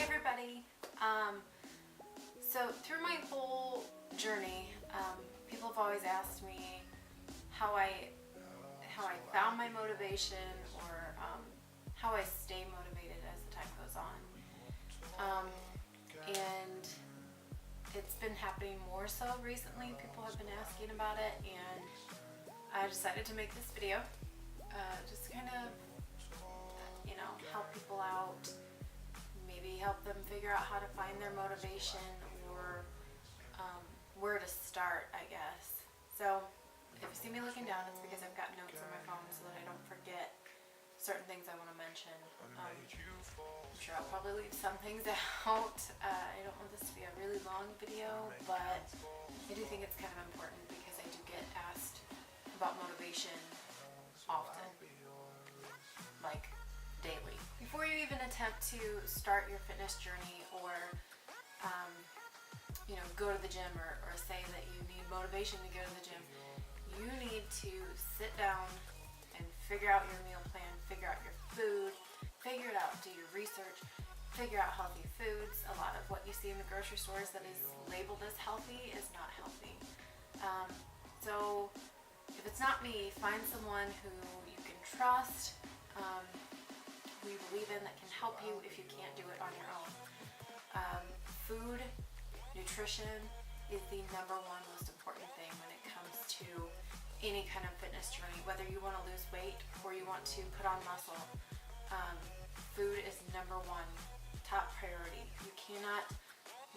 everybody. So through my whole journey, people have always asked me how I found my motivation, or how I stay motivated as the time goes on. And it's been happening more so recently. People have been asking about it, and I decided to make this video. Just kind of, help people out, maybe help them figure out how to find their motivation, or where to start, I guess. So if you see me looking down, it's because I've got notes on my phone so that I don't forget certain things I want to mention. I'm sure I'll probably leave some things out. I don't want this to be a really long video, but I do think it's kind of important because I do get asked about motivation often, like daily. Before you even attempt to start your fitness journey, or go to the gym, or say that you need motivation to go to the gym, you need to sit down and figure out your meal plan, figure out your food, figure it out, do your research, figure out healthy foods. A lot of what you see in the grocery stores that is labeled as healthy is not healthy. So if it's not me, find someone who you can trust, who you believe in, that can help you if you can't do it on your own. Food, nutrition is the number one most important thing when it comes to any kind of fitness journey, whether you want to lose weight or you want to put on muscle. Food is number one, top priority. You cannot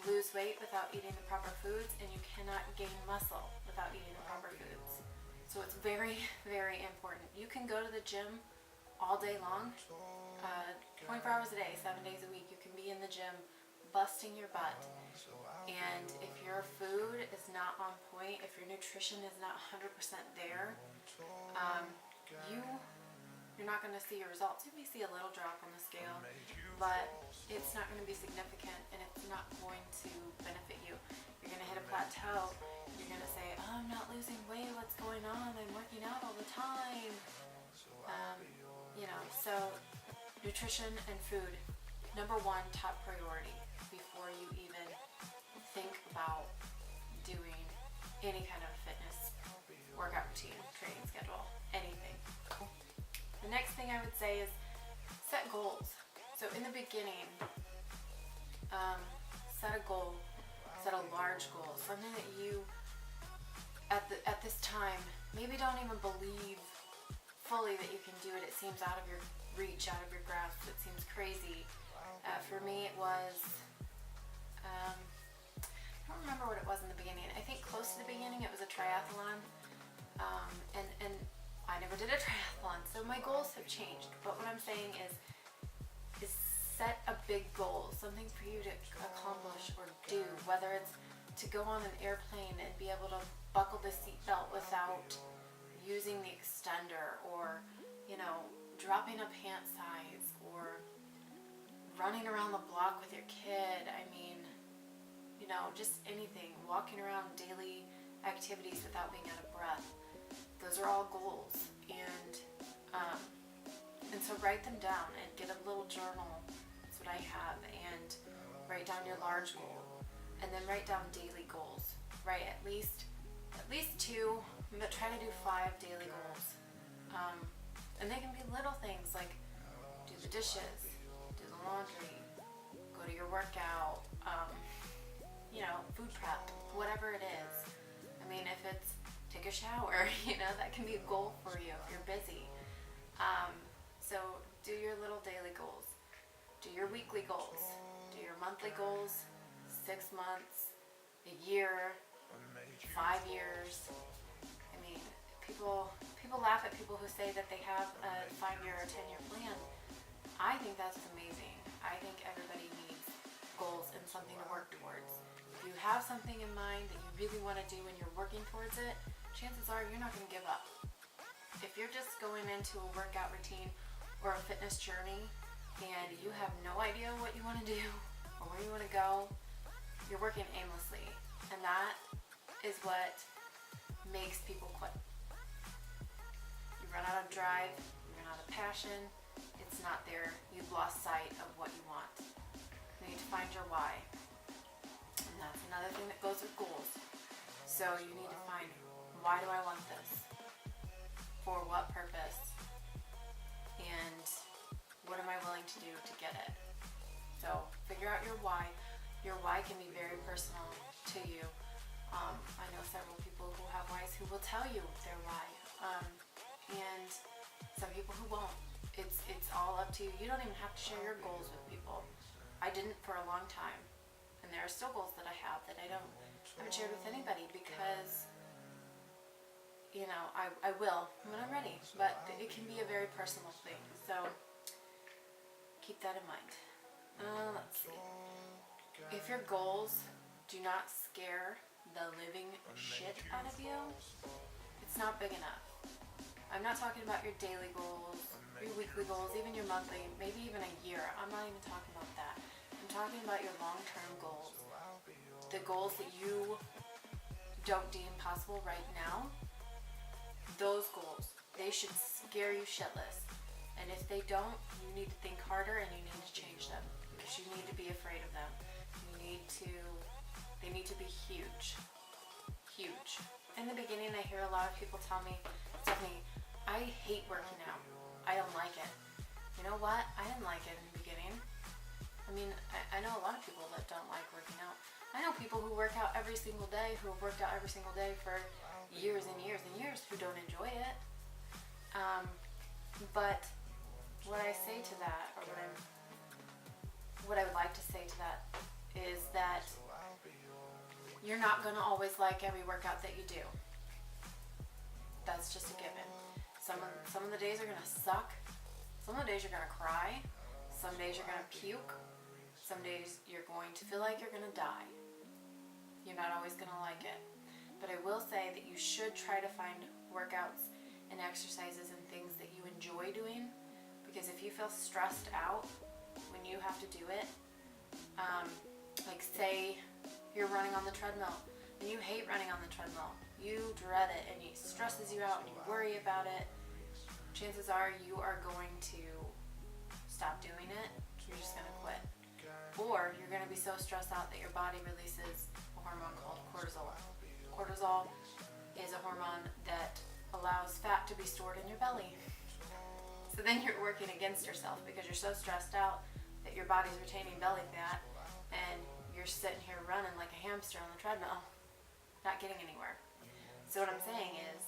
lose weight without eating the proper foods, and you cannot gain muscle without eating the proper foods. So it's very, very important. You can go to the gym all day long, 24 hours a day, 7 days a week. You can be in the gym busting your butt, and if your food is not on point, if your nutrition is not 100% there, you're not going to see your results. You may see a little drop on the scale, but it's not going to be significant, and it's not going to benefit you. You're going to hit a plateau. You're going to say, oh, I'm not losing weight, what's going on? I'm working out all the time. So nutrition and food, number one, top priority before you even think about doing any kind of fitness workout routine, training schedule, anything. The next thing I would say is set goals. So in the beginning, set a goal, set a large goal, something that you at this time maybe don't even believe fully that you can do it. It seems out of your reach, out of your grasp. It seems crazy. For me, it was, I don't remember what it was in the beginning. I think close to the beginning it was a triathlon, and I never did a triathlon, so my goals have changed. But what I'm saying is set a big goal, something for you to accomplish or do, whether it's to go on an airplane and be able to buckle the seatbelt without using the extender, or dropping a pant size, or running around the block with your kid. I mean, just anything, walking around, daily activities without being out of breath. Those are all goals, and so write them down and get a little journal. That's what I have, and write down your large goal, and then write down daily goals. Write at least 2, but try to do 5 daily goals. And they can be little things like do the dishes, do the laundry, go to your workout, food prep, whatever it is. I mean, if it's take a shower, that can be a goal for you if you're busy. So do your little daily goals, do your weekly goals, do your monthly goals, 6 months, a year, 5 years. I mean, people laugh at people who say that they have a 5-year or 10-year plan. I think that's amazing. I think everybody needs goals and something to work towards. If you have something in mind that you really want to do and you're working towards it, chances are you're not going to give up. If you're just going into a workout routine or a fitness journey and you have no idea what you want to do or where you want to go, you're working aimlessly, and that is what makes people quit. You run out of drive, you run out of passion, it's not there, you've lost sight of what you want. You need to find your why. And that's another thing that goes with goals. So you need to find, why do I want this? For what purpose? And what am I willing to do to get it? So figure out your why. Your why can be very personal to you. I know several people who have whys who will tell you their why. And some people who won't. It's all up to you. You don't even have to share your goals with people. I didn't for a long time. And there are still goals that I have that I haven't shared with anybody because, you know, I will when I'm ready. But it can be a very personal thing. So keep that in mind. Let's see. If your goals do not scare the living shit out of you, it's not big enough. I'm not talking about your daily goals, your weekly goals, even your monthly, maybe even a year. I'm not even talking about that. I'm talking about your long-term goals. The goals that you don't deem possible right now, those goals, they should scare you shitless. And if they don't, you need to think harder and you need to change them. Because you need to be afraid of them. They need to be huge. Huge. In the beginning, I hear a lot of people tell me, Stephanie, I hate working out. I don't like it. You know what? I didn't like it in the beginning. I mean, I know a lot of people that don't like working out. I know people who work out every single day, who have worked out every single day for years and years and years, who don't enjoy it. But what I say to that, or what I would like to say to that, is that you're not going to always like every workout that you do. That's just a given. Some of the days are going to suck. Some of the days you're going to cry. Some days you're going to puke. Some days you're going to feel like you're going to die. You're not always going to like it. But I will say that you should try to find workouts and exercises and things that you enjoy doing, because if you feel stressed out when you have to do it, like say you're running on the treadmill and you hate running on the treadmill, you dread it and it stresses you out and you worry about it, chances are you are going to stop doing it. You're just going to quit. Or you're going to be so stressed out that your body releases a hormone called cortisol. Cortisol is a hormone that allows fat to be stored in your belly. So then you're working against yourself because you're so stressed out that your body's retaining belly fat and you're sitting here running like a hamster on the treadmill, not getting anywhere. So what I'm saying is,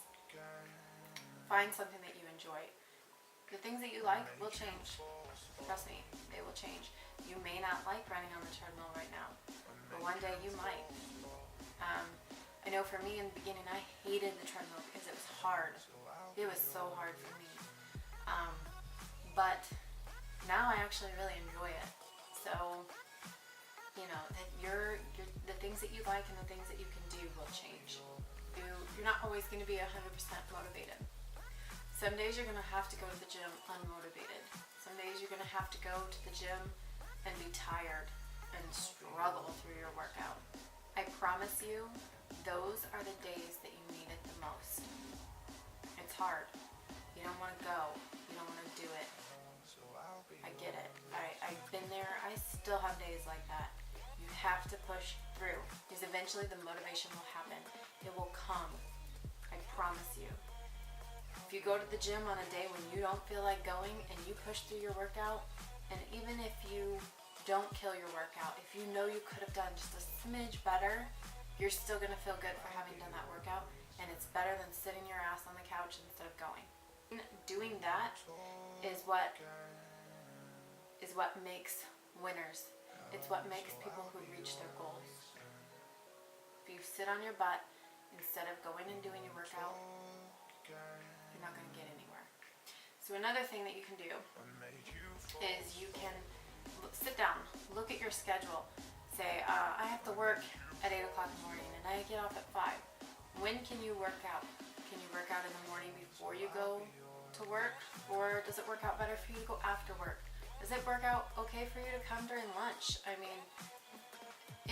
find something that you enjoy. The things that you like will change. Trust me, they will change. You may not like running on the treadmill right now, but one day you might. I know for me in the beginning, I hated the treadmill because it was hard. It was so hard for me. But now I actually really enjoy it. So, you know, that the things that you like and the things that you can do will change. You're not always going to be 100% motivated. Some days you're going to have to go to the gym unmotivated. Some days you're going to have to go to the gym and be tired and struggle through your workout. I promise you, those are the days that you need it the most. It's hard. You don't want to go. You don't want to do it. I get it. I've been there. I still have days like that. You have to push through because eventually the motivation will happen. It will come. I promise you. If you go to the gym on a day when you don't feel like going and you push through your workout, and even if you don't kill your workout, if you know you could have done just a smidge better, you're still going to feel good for having done that workout, and it's better than sitting your ass on the couch instead of going. Doing that is what makes winners. It's what makes people who reach their goals. If you sit on your butt instead of going and doing your workout, you're not going to get anywhere. So another thing that you can do is you can sit down, look at your schedule, say, I have to work at 8 o'clock in the morning and I get off at 5. When can you work out? Can you work out in the morning before you go to work? Or does it work out better for you to go after work? Does it work out okay for you to come during lunch? I mean,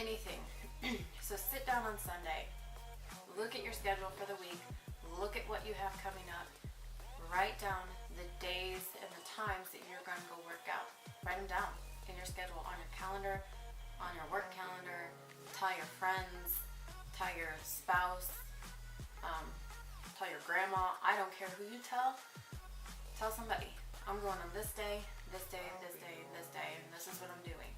anything. So sit down on Sunday, look at your schedule for the week, look at what you have coming up, write down the days and the times that you're going to go work out. Write them down in your schedule, on your calendar, on your work calendar. Tell your friends, tell your spouse, tell your grandma. I don't care who you tell. Tell somebody, I'm going on this day, this day, this day, this day, and this is what I'm doing.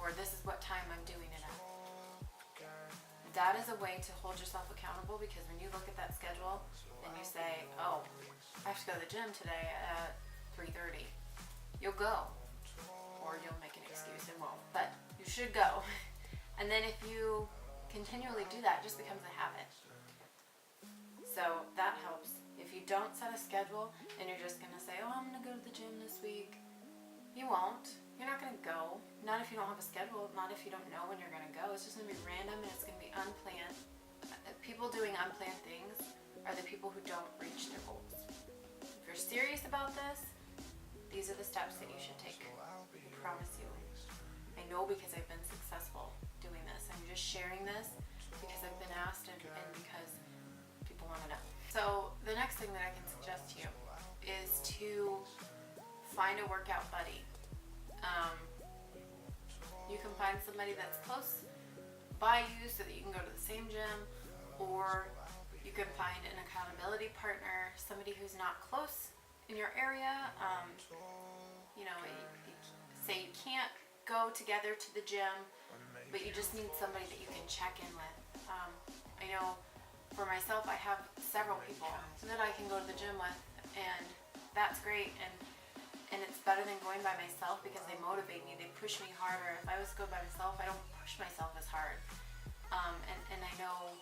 Or this is what time I'm doing it at. That is a way to hold yourself accountable, because when you look at that schedule and you say, oh, I have to go to the gym today at 3:30, you'll go. Or you'll make an excuse and won't. But you should go. And then if you continually do that, it just becomes a habit. So that helps. If you don't set a schedule and you're just going to say, oh, I'm going to go to the gym this week, you won't. You're not going to go. Not if you don't have a schedule. Not if you don't know when you're going to go. It's just going to be random and it's going to be unplanned. People doing unplanned things are the people who don't reach their goals. If you're serious about this, these are the steps that you should take. I promise you. I know, because I've been successful doing this. I'm just sharing this because I've been asked and because people want to know. So the next thing that I can suggest to you is to find a workout buddy. You can find somebody that's close by you so that you can go to the same gym, or you can find an accountability partner, somebody who's not close in your area. Say you can't go together to the gym, but you just need somebody that you can check in with. I know for myself, I have several people that I can go to the gym with, and that's great. And it's better than going by myself, because they motivate me. They push me harder. If I was to go by myself, I don't push myself as hard. And I know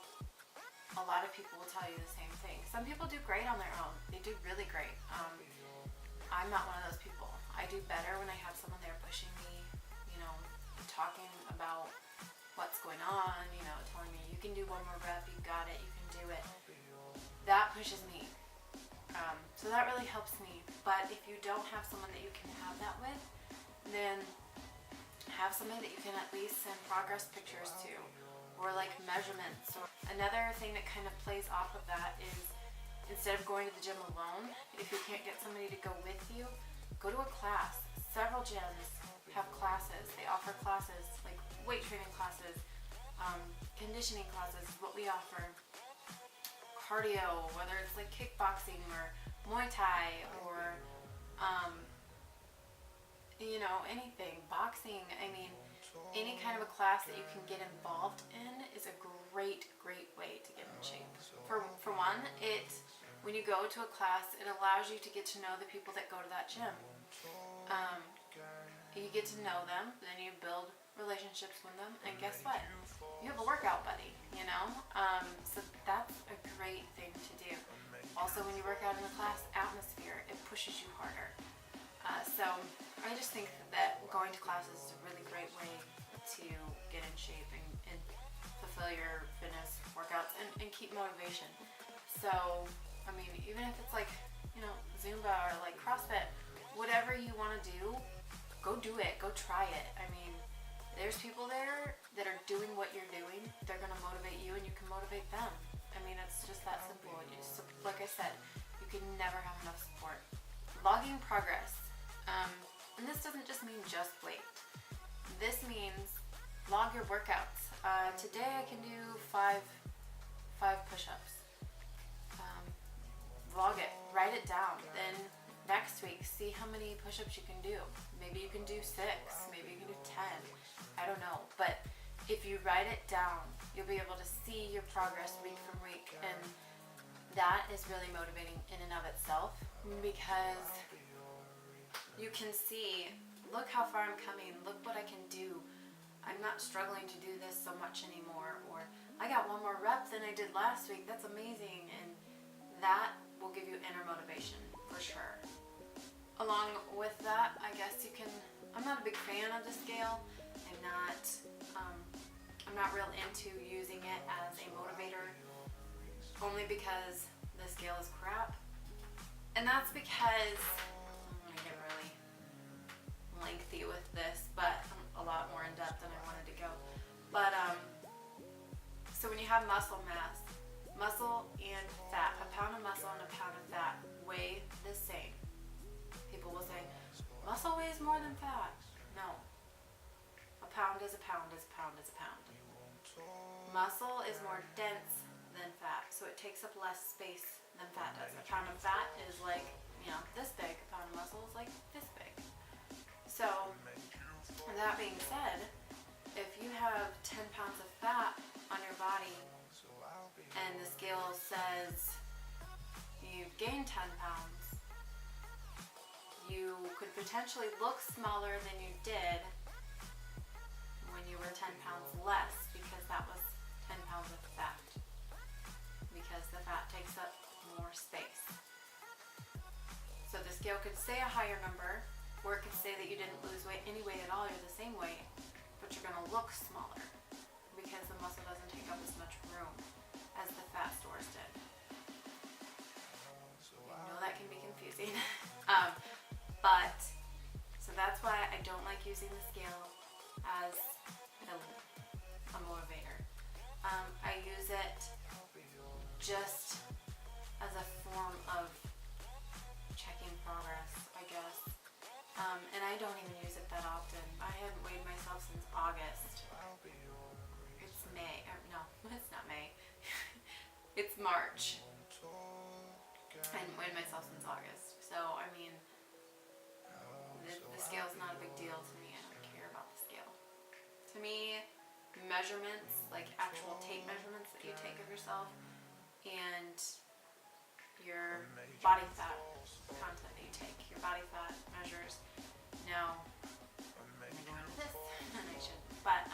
a lot of people will tell you the same thing. Some people do great on their own. They do really great. I'm not one of those people. I do better when I have someone there pushing me, talking about what's going on, telling me, you can do one more rep, you got it, you can do it. That pushes me. So that really helps me. But if you don't have someone that you can have that with, then have somebody that you can at least send progress pictures to, or like measurements. Another thing that kind of plays off of that is, instead of going to the gym alone, if you can't get somebody to go with you, go to a class. Several gyms have classes. They offer classes, like weight training classes, conditioning classes is what we offer. Cardio, whether it's like kickboxing or Muay Thai or anything, boxing. I mean, any kind of a class that you can get involved in is a great way to get in shape. For one, when you go to a class, it allows you to get to know the people that go to that gym. You get to know them, then you build relationships with them, and guess what? You have a workout buddy, so that's a great thing to do. Also, when you work out in the class atmosphere, it pushes you harder. So I just think that going to classes is a really great way to get in shape and fulfill your fitness workouts and keep motivation. So, I mean, even if it's like, Zumba or like CrossFit, whatever you want to do, go do it, go try it. I mean, there's people there that are doing what you're doing. They're going to motivate you and you can motivate them. I mean, it's just that simple. Like I said, you can never have enough support. Logging progress. And this doesn't just mean just weight. This means log your workouts. Today I can do five push-ups. Log it, write it down. Then next week, see how many push-ups you can do. Maybe you can do 6, maybe you can do 10. I don't know. But if you write it down, you'll be able to see your progress week from week. And that is really motivating in and of itself, because you can see, look how far I'm coming, look what I can do. I'm not struggling to do this so much anymore, or I got one more rep than I did last week. That's amazing. And that will give you inner motivation for sure. Along with that, I guess I'm not a big fan of the scale. I'm not real into using it as a motivator, only because the scale is crap. And that's because, I'm going to get really lengthy with this, but a lot more in depth than I wanted to go. have muscle mass, muscle and fat, a pound of muscle and a pound of fat weigh the same. People will say, muscle weighs more than fat. No. A pound is a pound is a pound is a pound. Muscle is more dense than fat, so it takes up less space than fat does. A pound of fat is like, this big. A pound of muscle is like this big. So, that being said, if you have 10 pounds of fat on your body and the scale says you've gained 10 pounds, you could potentially look smaller than you did when you were 10 pounds less, because that was 10 pounds of fat, because the fat takes up more space. So the scale could say a higher number, or it could say that you didn't lose weight any weight at all, you're the same weight, but you're going to look smaller because the muscle doesn't take up as much room as the fat stores did. You know that can be confusing. So that's why I don't like using the scale as a motivator. I use it just as a form of checking progress, I guess. And I don't even use it that often. I haven't weighed myself since August. It's May. No, it's not May. It's March. I haven't weighed myself since August. So, I mean, the scale's not a big deal to me. I don't care about the scale. To me, measurements, like actual tape measurements that you take of yourself, and your body fat content that you take, your body fat measures. Now, I'm going to go into this, and I should, but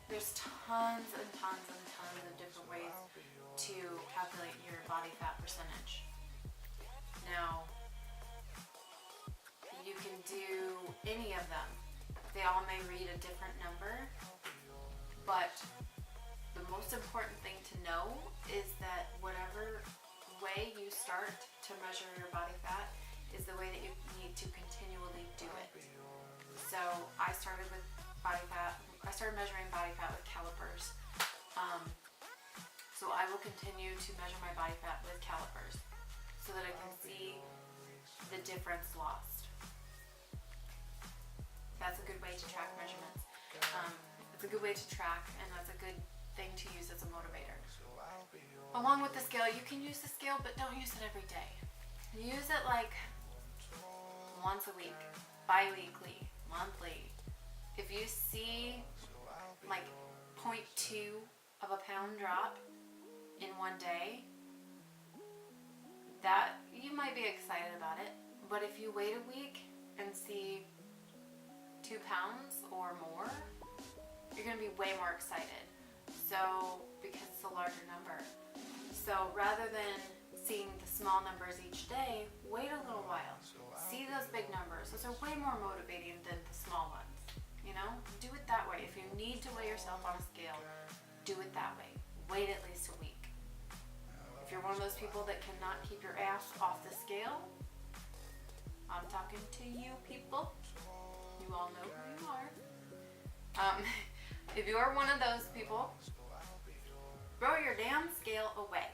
there's tons and tons and tons of different ways to calculate your body fat percentage. Now, you can do any of them. They all may read a different number, but the most important thing to know is that whatever way you start to measure your body fat is the way that you need to continually do it. So I started with body fat. I started measuring body fat with calipers. So I will continue to measure my body fat with calipers so that I can see the difference lost. That's a good way to track measurements. It's a good way to track, and that's a good thing to use as a motivator. Along with the scale, you can use the scale, but don't use it every day. Use it like once a week, bi-weekly, monthly. If you see like 0.2 of a pound drop in one day, that you might be excited about it. But if you wait a week and see 2 pounds or more, you're going to be way more excited. So, because it's a larger number. So rather than seeing the small numbers each day, wait a little while. See those big numbers. Those are way more motivating than the small ones. Do it that way. If you need to weigh yourself on a scale, do it that way. Wait at least a week. If you're one of those people that cannot keep your ass off the scale, I'm talking to you people. You all know who you are. If you're one of those people, throw your damn scale away.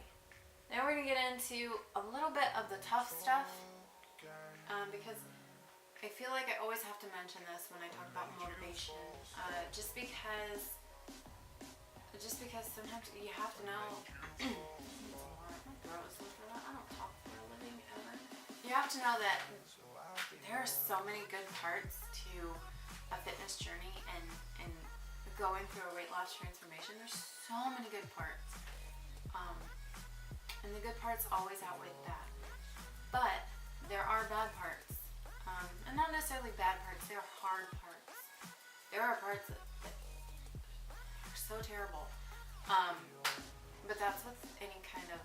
Now we're going to get into a little bit of the tough stuff, because I feel like I always have to mention this when I talk about motivation, just because sometimes you have to know. I don't talk for a living ever. You have to know that there are so many good parts to a fitness journey and going through a weight loss transformation. There's so many good parts. And the good parts always outweigh the bad. But there are bad parts. And not necessarily bad parts, they're hard parts. There are parts that are so terrible. But that's with any kind of,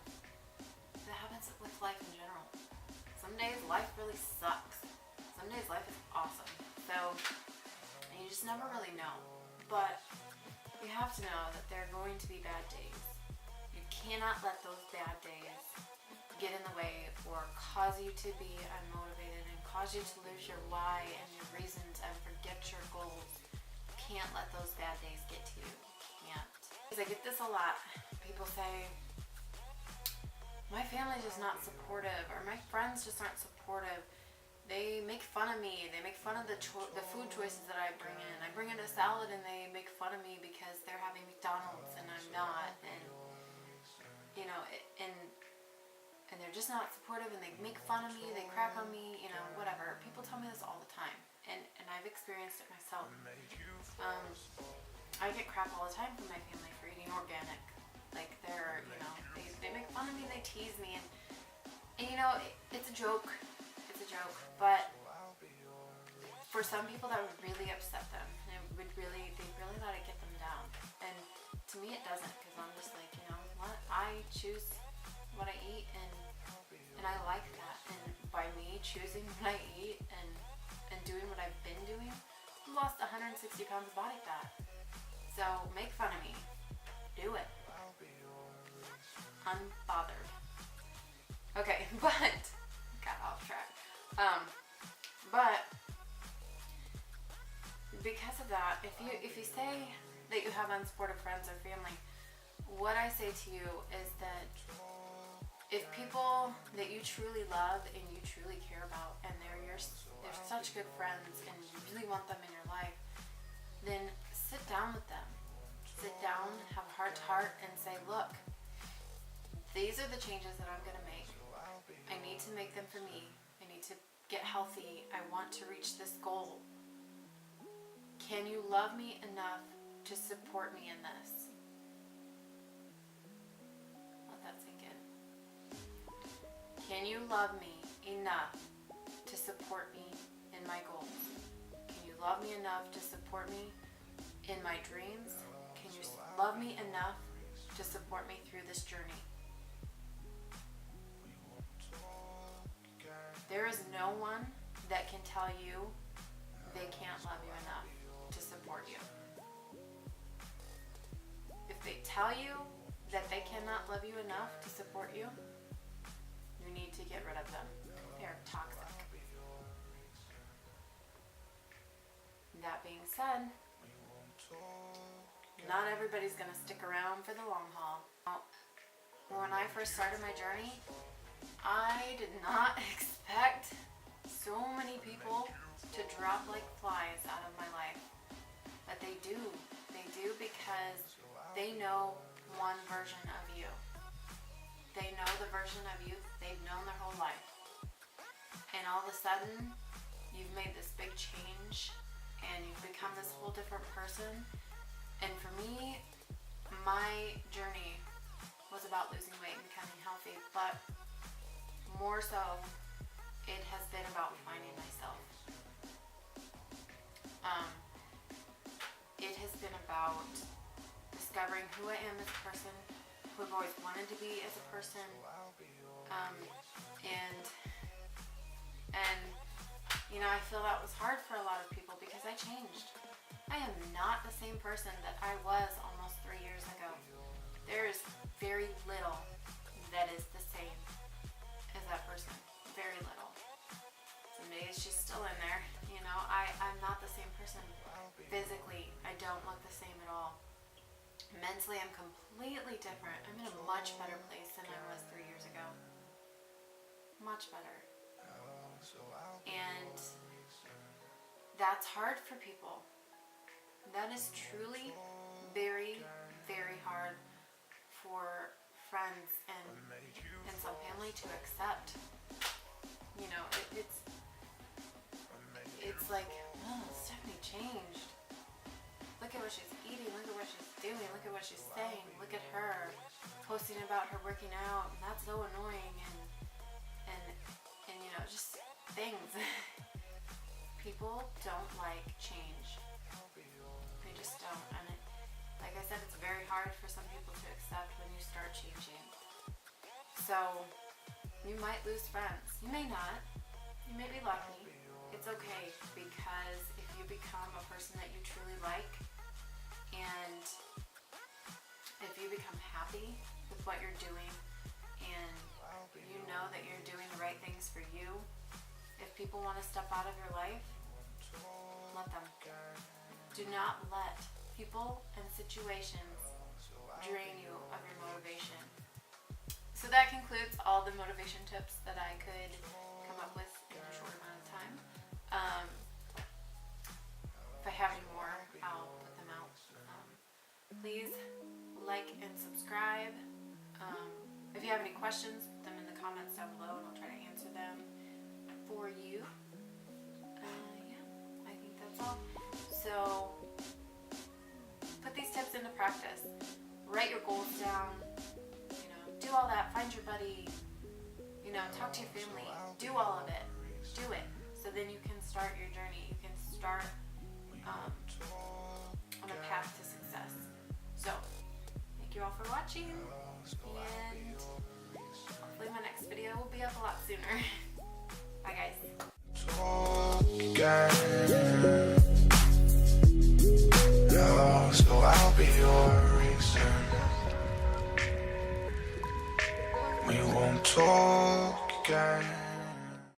that happens with life in general. Some days life really sucks. Some days life is awesome. So, you just never really know. But you have to know that there are going to be bad days. You cannot let those bad days get in the way or cause you to be unmotivated and cause you to lose your why and your reasons and forget your goals. You can't let those bad days get to you. You can't. I get this a lot. People say, my family's just not supportive, or my friends just aren't supportive. They make fun of me. They make fun of the food choices that I bring in. I bring in a salad and they make fun of me because they're having McDonald's and I'm not. And, you know, and they're just not supportive, and they make fun of me. They crap on me, you know, whatever. People tell me this all the time. And I've experienced it myself. I get crap all the time from my family for eating organic. Like, they're, you know, they make fun of me, they tease me, and you know, it's a joke. It's a joke. But for some people, that would really upset them. And they'd really let it get them down. And to me, it doesn't, because I'm just like, you know what? I choose what I eat, and I like that. And by me choosing what I eat and doing what I've been doing, I've lost 160 pounds of body fat. So make fun of me. Do it. Unbothered. Okay, but got off track. But because of that, if you say that you have unsupportive friends or family, what I say to you is that if people that you truly love and you truly care about, and they're such good friends and you really want them in your life, then sit down with them. Sit down, have a heart to heart, and say, look, these are the changes that I'm going to make. I need to make them for me. I need to get healthy. I want to reach this goal. Can you love me enough to support me in this? Let that sink in. Can you love me enough to support me in my goals? Can you love me enough to support me in my dreams? Can you love me enough to support me through this journey? There is no one that can tell you they can't love you enough to support you. If they tell you that they cannot love you enough to support you, you need to get rid of them. They are toxic. That being said, not everybody's going to stick around for the long haul. When I first started my journey, I did not expect so many people to drop like flies out of my life. But they do. They do because they know one version of you. They know the version of you they've known their whole life. And all of a sudden, you've made this big change and you've become this whole different person. And for me, my journey was about losing weight and becoming healthy, but more so, it has been about finding myself. It has been about discovering who I am as a person, who I've always wanted to be as a person, and you know, I feel that was hard for a lot of people because I changed. I am not the same person that I was almost 3 years ago. There is very little that is the same as that person. Very little. So maybe she's still in there. You know, I'm not the same person. Physically, I don't look the same at all. Mentally, I'm completely different. I'm in a much better place than I was 3 years ago. Much better. And that's hard for people. That is truly very, very hard for friends and some family to accept. You know, it's like, oh, Stephanie changed. Look at what she's eating, look at what she's doing, look at what she's saying, look at her posting about her working out, and that's so annoying, and you know, just things. People don't like change. They just don't. And like I said, it's very hard for some people to accept when you start changing. So you might lose friends. You may not. You may be lucky. It's okay, because if you become a person that you truly like, and if you become happy with what you're doing, and you know that you're doing the right things for you, if people want to step out of your life, let them. Do not let people and situations drain you of your motivation. So that concludes all the motivation tips that I could come up with in a short amount of time. If I have any more, I'll put them out. Please like and subscribe. If you have any questions, put them in the comments down below and I'll try to answer them for you. Yeah, I think that's all. So put these tips into practice. Write your goals down. Do all that. Find your buddy. Talk to your family. Do all of it. Do it. So then you can start your journey. You can start on a path to success. So, thank you all for watching, and hopefully my next video will be up a lot sooner. Bye guys. So I'll be your reason. We won't talk again.